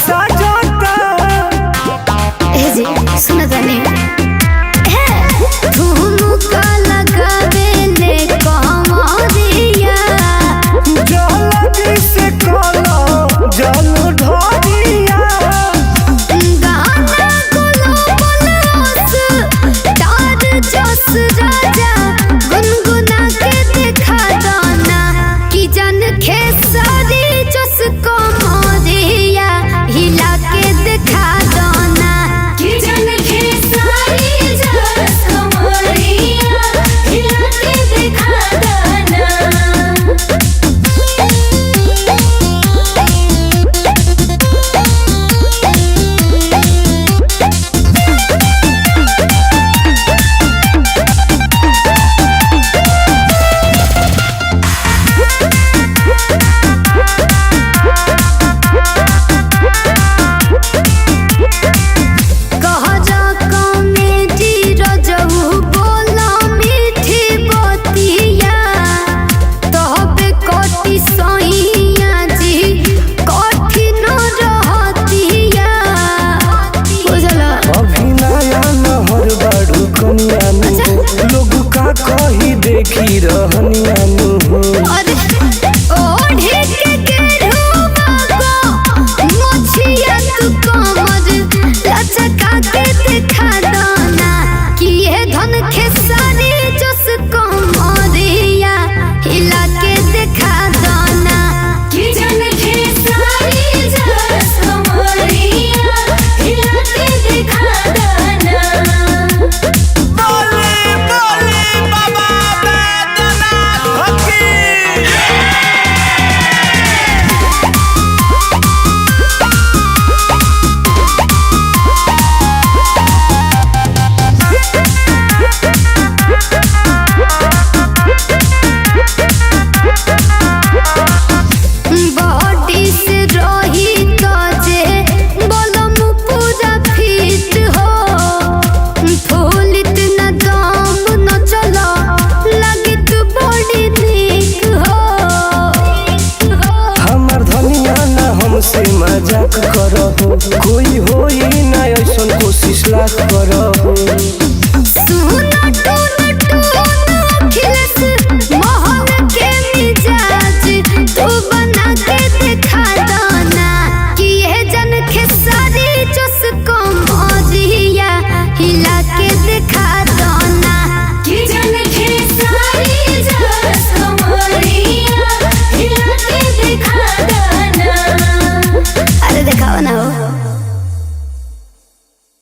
साजता ए जी सुन जाने ठुमका लगावे ले कमरिया जल्दी से कलो जल ढोरिया गाना गुलाबल रस तार जस राजा गुनगुना के देखा दाना कि जन खेसारी जस कमरिया हिला के देखा दाना कि जन खेसारी जस कमरिया हिला के देखा दाना। लोग का कही देखी रहनिया अरे ओढ़े के गेरुआ को मोछिया तू कमर लचका के देखा दाना कि ये धन खेसारी जस कमरिया हिला के देखा दाना कि जन खेसारी जस कमरिया हिला के देखा दाना। बॉडी से रही काजे बोलम पूरा फिट हो फूल इतना दाम न चला लगी तू बॉडी ठीक हो। हमर धनिया ना हमसे मजाक करो